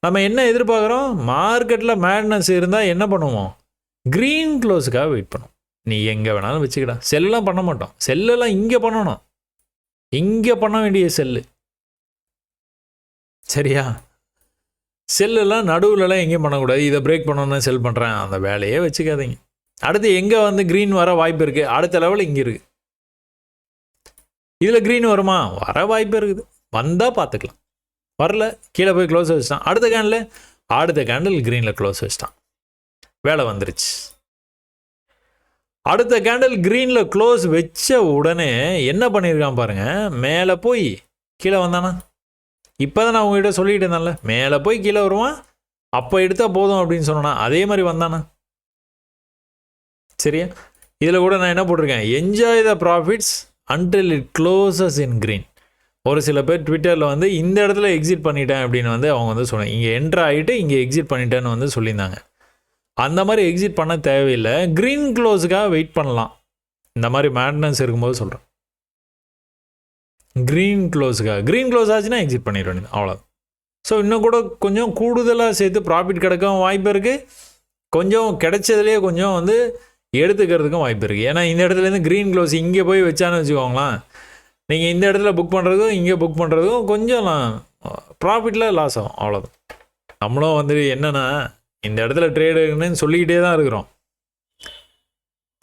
நம்ம என்ன எதிர்பார்க்குறோம்? மார்க்கெட்டில் மேட்னஸ் இருந்தால் என்ன பண்ணுவோம்? க்ரீன் க்ளோஸுக்காக வெயிட் பண்ணுவோம். நீ எங்கே வேணாலும் வச்சுக்கிடா. செல்லாம் பண்ண மாட்டோம். செல்லெல்லாம் இங்கே பண்ணணும். இங்கே பண்ண வேண்டிய செல்லு. சரியா? செல்லெல்லாம் நடுவுலலாம் எங்கேயும் பண்ணக்கூடாது. இதை பிரேக் பண்ணணும்னு செல் பண்ணுறேன், அந்த வேலையே வச்சுக்காதீங்க. அடுத்து எங்கே வந்து க்ரீன் வர வாய்ப்பு இருக்குது? அடுத்த லெவல் இங்கே இருக்குது. இதில் க்ரீன் வருமா? வர வாய்ப்பு இருக்குது. வந்தால் பார்த்துக்கலாம். வரல, கீழே போய் க்ளோஸ் வச்சுட்டான். அடுத்த கேண்டில் க்ரீனில் க்ளோஸ் வச்சுட்டான். வேலை வந்துருச்சு. அடுத்த கேண்டில் க்ரீனில் க்ளோஸ் வச்ச உடனே என்ன பண்ணியிருக்கான் பாருங்கள். மேலே போய் கீழே வந்தானா? இப்போ தான் நான் உங்ககிட்ட சொல்லிட்டு இருந்தேன்ல, மேலே போய் கீழே வருவான், அப்போ எடுத்தால் போதும் அப்படின்னு சொன்னா அதே மாதிரி வந்தானா? சரியா? இதில் கூட நான் என்ன போட்டிருக்கேன்? Enjoy the profits until it closes in green. ஒரு சில பேர் ட்விட்டரில் வந்து இந்த இடத்துல எக்ஸிட் பண்ணிட்டேன் அப்படின்னு வந்து அவங்க வந்து சொன்னாங்க. இங்கே என்ட்ரு ஆகிட்டு இங்கே எக்ஸிட் பண்ணிட்டேன்னு வந்து சொல்லியிருந்தாங்க. அந்த மாதிரி எக்ஸிட் பண்ண தேவையில்லை. க்ரீன் க்ளோஸுக்காக வெயிட் பண்ணலாம். இந்த மாதிரி மேட்னஸ் இருக்கும்போது சொல்கிறேன். க்ரீன் க்ளோஸ் ஆச்சுன்னா எக்ஸிட் பண்ணிட வேண்டியது, அவ்வளோ. ஸோ இன்னும் கூட கொஞ்சம் கூடுதலாக சேர்த்து ப்ராஃபிட் கிடைக்கவும் வாய்ப்பு இருக்குது. கொஞ்சம் கிடைச்சதுலேயே கொஞ்சம் வந்து எடுத்துக்கிறதுக்கும் வாய்ப்பு இருக்குது. ஏன்னா இந்த இடத்துலேருந்து க்ரீன் க்ளோஸ் இங்கே போய் வச்சான்னு வச்சுக்கோங்களேன், நீங்கள் இந்த இடத்துல புக் பண்ணுறதுக்கும் இங்கே புக் பண்ணுறதுக்கும் கொஞ்சம் ப்ராஃபிட்டில் லாஸ் ஆகும், அவ்வளோதான். நம்மளும் வந்து என்னென்னா இந்த இடத்துல ட்ரேடுன்னு சொல்லிக்கிட்டே தான் இருக்கிறோம்.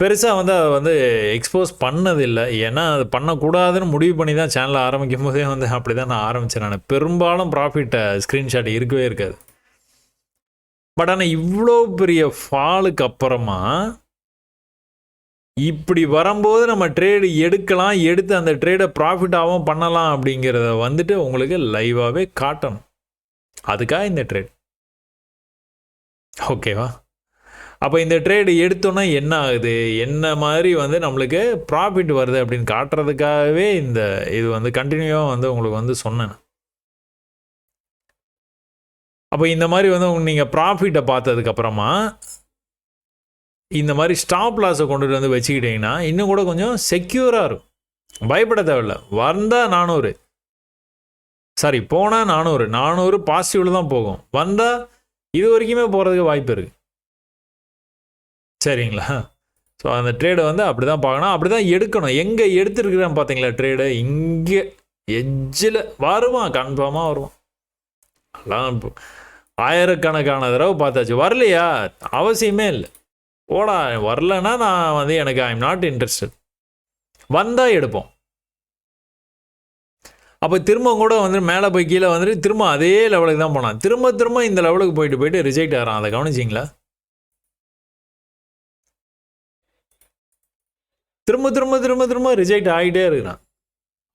பெருசாக வந்து அதை வந்து எக்ஸ்போஸ் பண்ணதில்லை. ஏன்னா அது பண்ணக்கூடாதுன்னு முடிவு பண்ணி தான் சேனலை ஆரம்பிக்கும் போதே வந்து அப்படி தான் நான் ஆரம்பித்தேன். நான் பெரும்பாலும் ப்ராஃபிட்டை ஸ்க்ரீன்ஷாட் இருக்கவே இருக்காது. பட் ஆனால் இவ்வளோ பெரிய ஃபாலுக்கு அப்புறமா இப்படி வரும்போது நம்ம ட்ரேடு எடுக்கலாம், எடுத்து அந்த ட்ரேடை ப்ராஃபிட்டாகவும் பண்ணலாம் அப்படிங்கிறத வந்துட்டு உங்களுக்கு லைவாகவே காட்டணும். அதுக்காக இந்த ட்ரேட். ஓகேவா? அப்போ இந்த ட்ரேடு எடுத்தோன்னா என்ன ஆகுது, என்ன மாதிரி வந்து நம்மளுக்கு ப்ராஃபிட் வருது அப்படின்னு காட்டுறதுக்காகவே இந்த இது வந்து கண்டினியூவாக வந்து உங்களுக்கு வந்து சொன்னேன். அப்போ இந்த மாதிரி வந்து நீங்கள் ப்ராஃபிட்டை பார்த்ததுக்கப்புறமா இந்த மாதிரி ஸ்டாப் லாஸை கொண்டுட்டு வந்து வச்சுக்கிட்டிங்கன்னா இன்னும் கூட கொஞ்சம் செக்யூராக இருக்கும். பயப்பட தேவையில்லை. வந்தால் 400, சாரி போனால் 400 பாசிட்டிவில் தான் போகும். வந்தால் இது வரைக்குமே போகிறதுக்கு வாய்ப்பு இருக்குது. சரிங்களா? ஸோ அந்த ட்ரேடை வந்து அப்படி தான் பார்க்கணும், அப்படி தான் எடுக்கணும். எங்கே எடுத்துருக்குறேன் பார்த்தீங்களா ட்ரேடு? இங்கே எட்ஜில் வருவான், கன்ஃபார்மாக வருவான். எல்லாம் ஆயிரக்கணக்கான தடவை பார்த்தாச்சு. வரலையா? அவசியமே இல்லை. ஓடா, வரலன்னா நான் வந்து எனக்கு ஐ எம் நாட் இன்ட்ரெஸ்டட். வந்தால் எடுப்போம். அப்போ திரும்ப கூட வந்து மேலே போய் கீழே வந்துட்டு திரும்ப அதே லெவலுக்கு தான் போனான். திரும்ப இந்த லெவலுக்கு போயிட்டு ரிஜெக்ட் ஆகிறான். அதை கவனிச்சிங்களா? திரும்ப ரிஜெக்ட் ஆகிட்டே இருக்கிறான்.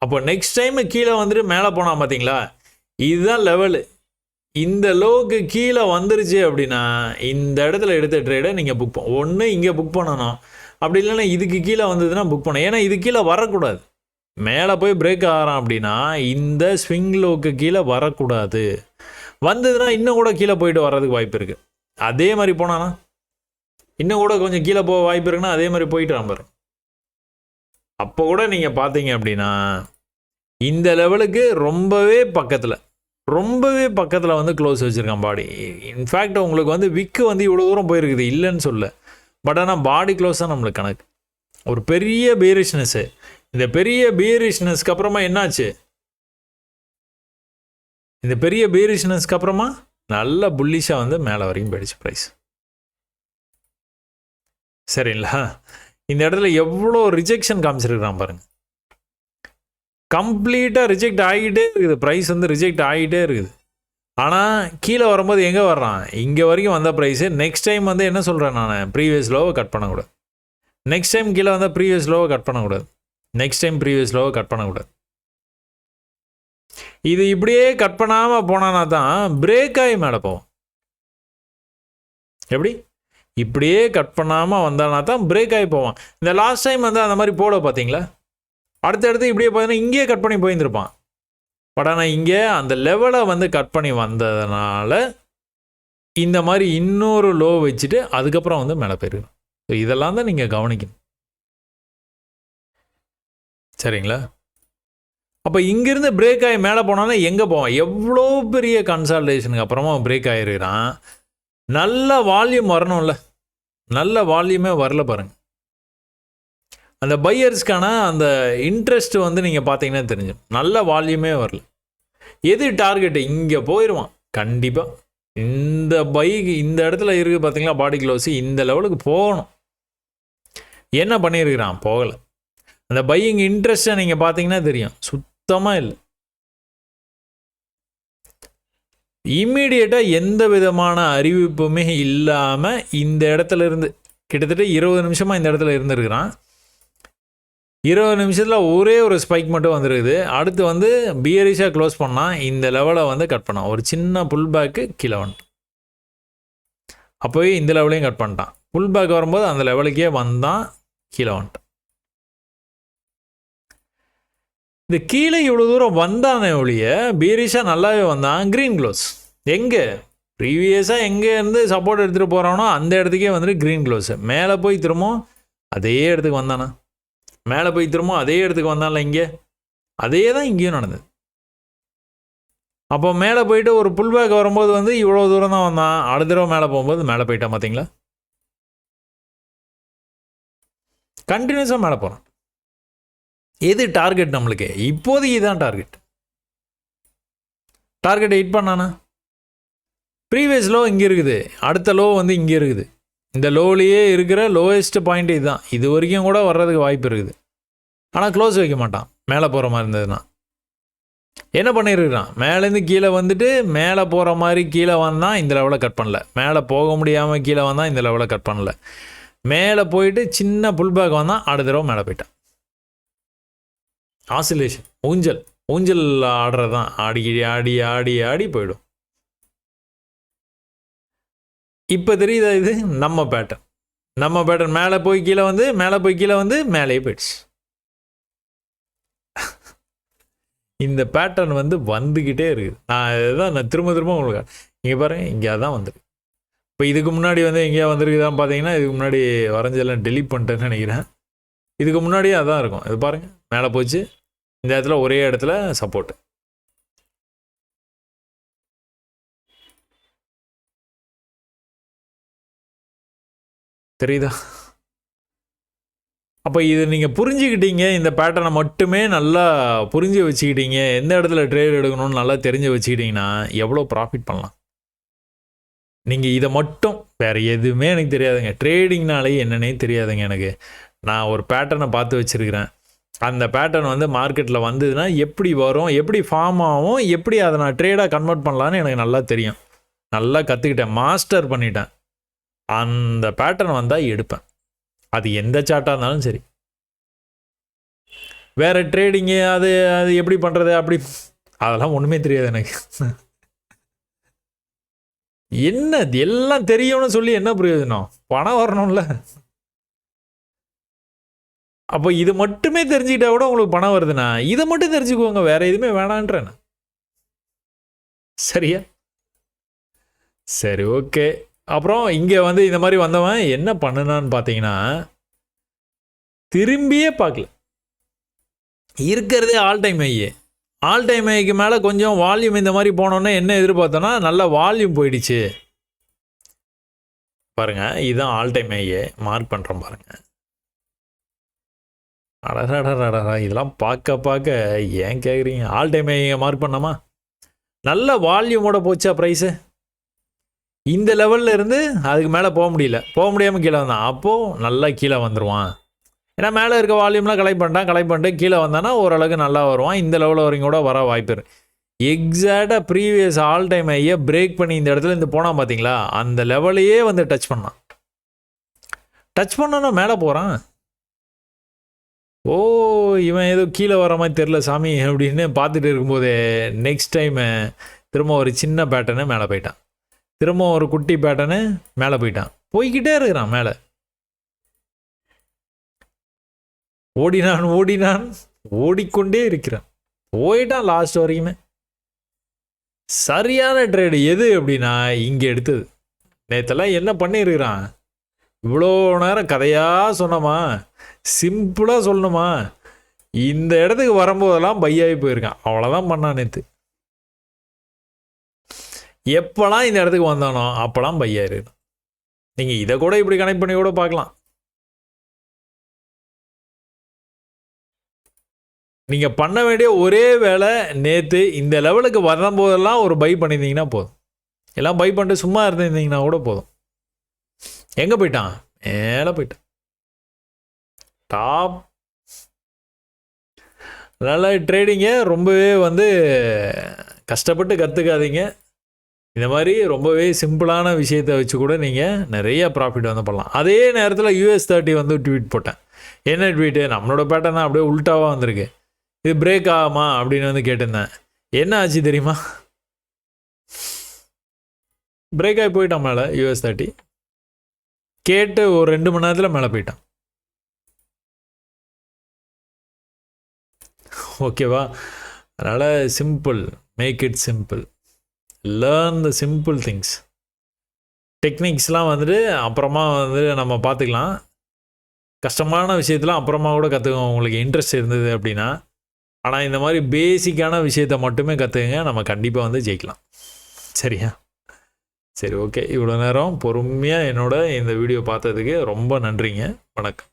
அப்போ நெக்ஸ்ட் டைம் கீழே வந்துட்டு மேலே போனான் பார்த்தீங்களா? இதுதான் லெவலு. இந்த லோவுக்கு கீழே வந்துருச்சு அப்படின்னா இந்த இடத்துல எடுத்த ட்ரேடை நீங்கள் புக் ஒன்று இங்கே புக் பண்ணணும், அப்படி இல்லைன்னா இதுக்கு கீழே வந்ததுன்னா புக் பண்ணணும். ஏன்னா இது கீழே வரக்கூடாது. மேலே போய் பிரேக் ஆகிறான் அப்படின்னா இந்த ஸ்விங் லோவுக்கு கீழே வரக்கூடாது. வந்ததுன்னா இன்னும் கூட கீழே போயிட்டு வர்றதுக்கு வாய்ப்பு இருக்குது. அதே மாதிரி போனானா இன்னும் கூட கொஞ்சம் கீழே போக வாய்ப்பு இருக்குன்னா அதே மாதிரி போயிட்டு பாரு. அப்போ கூட நீங்கள் பார்த்தீங்க அப்படின்னா இந்த லெவலுக்கு ரொம்பவே பக்கத்தில் வந்து க்ளோஸ் வச்சுருக்கான் பாடி. இன்ஃபேக்ட் உங்களுக்கு வந்து விக்கு வந்து இவ்வளோ தூரம் போயிருக்குது, இல்லைன்னு சொல்ல. பட் ஆனால் பாடி க்ளோஸ் தான் நம்மளுக்கு கணக்கு. ஒரு பெரிய பேரிஷ்னஸ்ஸு. இந்த பெரிய பேரிஷ்னஸ்க்கு அப்புறமா என்னாச்சு? இந்த பெரிய பேரிஷ்னஸ்க்கு அப்புறமா நல்ல புல்லிஷாக வந்து மேலே வரைக்கும் போயிடுச்சு ப்ரைஸ். சரிங்களா? இந்த இடத்துல எவ்வளோ ரிஜெக்ஷன் காமிச்சிருக்கிறான் பாருங்க. கம்ப்ளீட்டாக ரிஜெக்ட் ஆகிட்டே இருக்குது. ப்ரைஸ் வந்து ரிஜெக்ட் ஆகிட்டே இருக்குது. ஆனால் கீழே வரும்போது எங்கே வர்றான்? இங்கே வரைக்கும் வந்த ப்ரைஸு. நெக்ஸ்ட் டைம் வந்து என்ன சொல்கிறேன் நான்? ப்ரீவியஸ் லோவை கட் பண்ணக்கூடாது. நெக்ஸ்ட் டைம் கீழே வந்தால் ப்ரீவியஸ் லோவை கட் பண்ணக்கூடாது. நெக்ஸ்ட் டைம் ப்ரீவியஸ் லோவை கட் பண்ணக்கூடாது. இது இப்படியே கட் பண்ணாமல் போனான்னா தான் பிரேக் ஆகி மேலே போவோம். எப்படி? இப்படியே கட் பண்ணாமல் வந்தானா தான் பிரேக் ஆகி போவான். இந்த லாஸ்ட் டைம் வந்து அந்த மாதிரி போட பார்த்தீங்களா? அடுத்தடுத்து இப்படியே பார்த்தீங்கன்னா இங்கேயே கட் பண்ணி போயிருந்துருப்பான். பட் ஆனால் இங்கே அந்த லெவலை வந்து கட் பண்ணி வந்ததுனால இந்த மாதிரி இன்னொரு லோ வச்சுட்டு அதுக்கப்புறம் வந்து மேலே போயிருக்கணும். ஸோ இதெல்லாம் தான் நீங்கள் கவனிக்கணும். சரிங்களா? அப்போ இங்கேருந்து பிரேக் ஆகி மேலே போனான்னா எங்கே போவான்? எவ்வளோ பெரிய கன்சால்டேஷனுக்கு அப்புறமா பிரேக் ஆகிருக்கிறான். நல்ல வால்யூம் வரணும்ல, நல்ல வால்யூமே வரல பாருங்கள். அந்த பையர்ஸ்க்கான அந்த இன்ட்ரெஸ்ட் வந்து நீங்கள் பார்த்தீங்கன்னா தெரிஞ்சும் நல்ல வால்யூமே வரல. எது டார்கெட்டு? இங்கே போயிடுவான் கண்டிப்பாக. இந்த பைக் இந்த இடத்துல இருக்குது பார்த்தீங்களா, பாடி க்ளோஸு இந்த லெவலுக்கு போகணும். என்ன பண்ணியிருக்கிறான்? போகலை. அந்த பையிங் இன்ட்ரெஸ்ட்டை நீங்கள் பார்த்தீங்கன்னா தெரியும், சுத்தமாக இல்லை. இம்மீடியட்டாக எந்த விதமான அறிவிப்புமே இல்லாமல் இந்த இடத்துல இருந்து கிட்டத்தட்ட 20 நிமிஷமாக இந்த இடத்துல இருந்துருக்கிறான். 20 நிமிஷத்தில் ஒரே ஒரு ஸ்பைக் மட்டும் வந்துருக்குது. அடுத்து வந்து பியரிஷாக க்ளோஸ் பண்ணால் இந்த லெவலை வந்து கட் பண்ணான். ஒரு சின்ன புல் பேக்கு கீழே வந்துட்டான். அப்போவே இந்த லெவலையும் கட் பண்ணிட்டான். புல் பேக் வரும்போது அந்த லெவலுக்கே வந்தான், கீழே வந்துட்டான். இந்த கீழே இவ்வளோ தூரம் வந்தானே ஒழிய பியரிஷாக நல்லாவே வந்தான். க்ரீன் க்ளோஸ் எங்கே ப்ரீவியஸாக எங்கே இருந்து சப்போர்ட் எடுத்துகிட்டு போகிறானோ அந்த இடத்துக்கே வந்துட்டு க்ரீன் க்ளோஸு. மேலே போய் திரும்பவும் அதே இடத்துக்கு வந்தானா? மேலே போய் திரும்ப அதே இடத்துக்கு வந்தான்ல, இங்கே அதே தான் இங்கேயும் நடந்தது. அப்போ மேலே போயிட்டு ஒரு புல் பேக் வரும்போது வந்து இவ்வளோ தூரம் தான் வந்தான். அடுத்த தடவை மேலே போகும்போது மேலே போயிட்டான். பார்த்தீங்களா? கண்டினியூஸாக மேலே போகிறான். எது டார்கெட் நம்மளுக்கு? இப்போதைக்கு தான் டார்கெட். டார்கெட்டை ஹிட் பண்ணானா? ப்ரீவியஸ் லோ இங்கே இருக்குது, அடுத்த லோ வந்து இங்கே இருக்குது. இந்த லோவிலேயே இருக்கிற லோவஸ்ட் பாயிண்ட் இதுதான். இது வரைக்கும் கூட வர்றதுக்கு வாய்ப்பு இருக்குது. ஆனால் க்ளோஸ் வைக்க மாட்டான். மேலே போகிற மாதிரி இருந்ததுன்னா என்ன பண்ணியிருக்கிறான்? மேலேருந்து கீழே வந்துட்டு மேலே போகிற மாதிரி கீழே வந்தால் இந்த லெவலை கட் பண்ணல. மேலே போக முடியாமல் கீழே வந்தால் இந்த லெவலை கட் பண்ணல. மேலே போயிட்டு சின்ன புல் பேக் வந்தால் அடுத்த தடவை மேலே போயிட்டான். ஆசிலேஷன், ஊஞ்சல் ஆடுறது தான். ஆடி ஆடி ஆடி ஆடி போயிடும். இப்போ தெரியுதா? இது நம்ம பேட்டர்ன். மேலே போய் கீழே வந்து மேலே போய் கீழே வந்து மேலேயே போயிடுச்சு. இந்த பேட்டர்ன் வந்து வந்துக்கிட்டே இருக்குது. நான் திரும்ப உங்களுக்கு இங்கே பாருங்கள், இங்கே அதான் வந்துருக்கு. இப்போ இதுக்கு முன்னாடி வந்து எங்கேயா வந்துருக்குதான் பார்த்தீங்கன்னா, இதுக்கு முன்னாடி வரைஞ்செல்லாம் டெலீட் பண்ணிட்டேன்னு நினைக்கிறேன். இதுக்கு முன்னாடியே அதான் இருக்கும். இது பாருங்கள், மேலே போச்சு, இந்த இடத்துல ஒரே இடத்துல சப்போர்ட்டு. தெரியுதா? அப்போ இது நீங்கள் புரிஞ்சுக்கிட்டீங்க, இந்த பேட்டர்னை மட்டுமே நல்லா புரிஞ்சு வச்சுக்கிட்டீங்க, எந்த இடத்துல ட்ரேட் எடுக்கணும்னு நல்லா தெரிஞ்சு வச்சுக்கிட்டிங்கன்னா எவ்வளோ ப்ராஃபிட் பண்ணலாம். நீங்கள் இதை மட்டும், வேறு எதுவுமே எனக்கு தெரியாதுங்க. ட்ரேடிங்னாலே என்னன்னே தெரியாதுங்க எனக்கு. நான் ஒரு பேட்டர்னை பார்த்து வச்சுருக்கிறேன். அந்த பேட்டர்ன் வந்து மார்க்கெட்டில் வந்ததுன்னா எப்படி வரும், எப்படி ஃபார்ம் ஆகும், எப்படி அதை நான் ட்ரேடாக கன்வெர்ட் பண்ணலான்னு எனக்கு நல்லா தெரியும். நல்லா கற்றுக்கிட்டேன், மாஸ்டர் பண்ணிட்டேன். அந்த பேட்டர்ன் வந்தால் எடுப்பேன். அது எந்த சார்ட்டாக இருந்தாலும் சரி. வேறு ட்ரேடிங்கு அது எப்படி பண்ணுறது அப்படி அதெல்லாம் ஒன்றுமே தெரியாது எனக்கு. என்ன எல்லாம் தெரியும்னு சொல்லி என்ன பிரயோஜனம்? பணம் வரணும்ல. அப்போ இது மட்டுமே தெரிஞ்சுக்கிட்டா கூட உங்களுக்கு பணம் வருதுண்ணா, இதை மட்டும் தெரிஞ்சுக்குவோங்க, வேற எதுவுமே வேணான்றேன். சரியா? சரி, ஓகே. அப்புறம் இங்கே வந்து இந்த மாதிரி வந்தவன் என்ன பண்ணுனான்னு பார்த்தீங்கன்னா, திரும்பியே பார்க்கல. இருக்கிறதே ஆல் டைம் ஹைக்கு மேலே கொஞ்சம் வால்யூம் இந்த மாதிரி போனோன்னே என்ன எதிர்பார்த்தோன்னா நல்ல வால்யூம் போயிடுச்சு. பாருங்கள், இதுதான் ஆல் டைம் ஹையே மார்க் பண்ணுறோம் பாருங்கள். அடடா, இதெல்லாம் பார்க்க ஏன் கேட்குறீங்க? ஆல் டைம் ஹையை மார்க் பண்ணாமா? நல்ல வால்யூமோட போச்சா ப்ரைஸு. இந்த லெவலில் இருந்து அதுக்கு மேலே போக முடியாமல் கீழே வந்தான். அப்போது நல்லா கீழே வந்துடுவான். ஏன்னா மேலே இருக்க வால்யூம்லாம் கலெக்ட் பண்ணிட்டு கீழே வந்தானா ஓரளவுக்கு நல்லா வருவான். இந்த லெவலில் வரைக்கும் கூட வர வாய்ப்பு இருக்குது. எக்ஸாக்டாக ப்ரீவியஸ் ஆல் டைம் ஹையை பிரேக் பண்ணி இந்த இடத்துல இருந்து போனால் பார்த்தீங்களா, அந்த லெவலையே வந்து டச் பண்ணானா மேலே போகிறான். ஓ, இவன் ஏதோ கீழே வர மாதிரி தெரில சாமி அப்படின்னு பார்த்துட்டு இருக்கும்போதே நெக்ஸ்ட் டைமு திரும்ப ஒரு சின்ன பேட்டர்னு மேலே போயிட்டான். திரும்ப ஒரு குட்டி பேட்டர்னு மேலே போயிட்டான். போய்கிட்டே இருக்கிறான் மேலே. ஓடிக்கொண்டே இருக்கிறான். போயிட்டான் லாஸ்ட் வரைக்குமே. சரியான ட்ரேடு எது அப்படின்னா இங்கே எடுத்தது. நேற்றெல்லாம் என்ன பண்ணியிருக்கிறான்? இவ்வளோ நேரம் கதையாக சொன்னோமா, சிம்பிளாக சொல்லணுமா, இந்த இடத்துக்கு வரும்போதெல்லாம் பையாகி போயிருக்கான். அவ்வளோதான் பண்ணான் நேற்று. எப்போலாம் இந்த இடத்துக்கு வந்தானோ அப்போலாம் பையாயிருக்கான். நீங்கள் இதை கூட இப்படி கனெக்ட் பண்ணி கூட பார்க்கலாம். நீங்கள் பண்ண வேண்டிய ஒரே வேலை, நேற்று இந்த லெவலுக்கு வரும்போதெல்லாம் ஒரு பை பண்ணியிருந்தீங்கன்னா போதும். எல்லாம் பை பண்ணிட்டு சும்மா இருந்திருந்தீங்கன்னா கூட போதும். எங்கே போயிட்டான்? மேலே போயிட்டான். டாப். அதனால் ட்ரேடிங்கை ரொம்பவே வந்து கஷ்டப்பட்டு கற்றுக்காதீங்க. இந்த மாதிரி ரொம்பவே சிம்பிளான விஷயத்தை வச்சு கூட நீங்கள் நிறைய ப்ராஃபிட் வந்து பண்ணலாம். அதே நேரத்தில் US30 வந்து ட்வீட் போட்டேன். என்ன ட்வீட்டு? நம்மளோட பேட்டர்ன் தான் அப்படியே உல்ட்டாவாக வந்திருக்கு. இது பிரேக் ஆகுமா அப்படின்னு வந்து கேட்டிருந்தேன். என்ன ஆச்சு தெரியுமா? பிரேக் ஆகி போயிட்டான் மேலே. US30 கேட்டு ஒரு 2 மணி நேரத்தில் மேலே போயிட்டான். ஓகேவா? அதனால் simple, make it simple, learn the simple things. டெக்னிக்ஸ்லாம் வந்துட்டு அப்புறமா வந்து நம்ம பார்த்துக்கலாம். கஷ்டமான விஷயத்தெலாம் அப்புறமா கூட கற்றுக்கோங்க உங்களுக்கு இன்ட்ரெஸ்ட் இருந்தது அப்படின்னா. ஆனால் இந்த மாதிரி பேசிக்கான விஷயத்த மட்டுமே கற்றுக்குங்க. நம்ம கண்டிப்பாக வந்து ஜெயிக்கலாம். சரியா? சரி, ஓகே. இவ்வளோ நேரம் பொறுமையாக என்னோட இந்த வீடியோ பார்த்ததுக்கு ரொம்ப நன்றிங்க. வணக்கம்.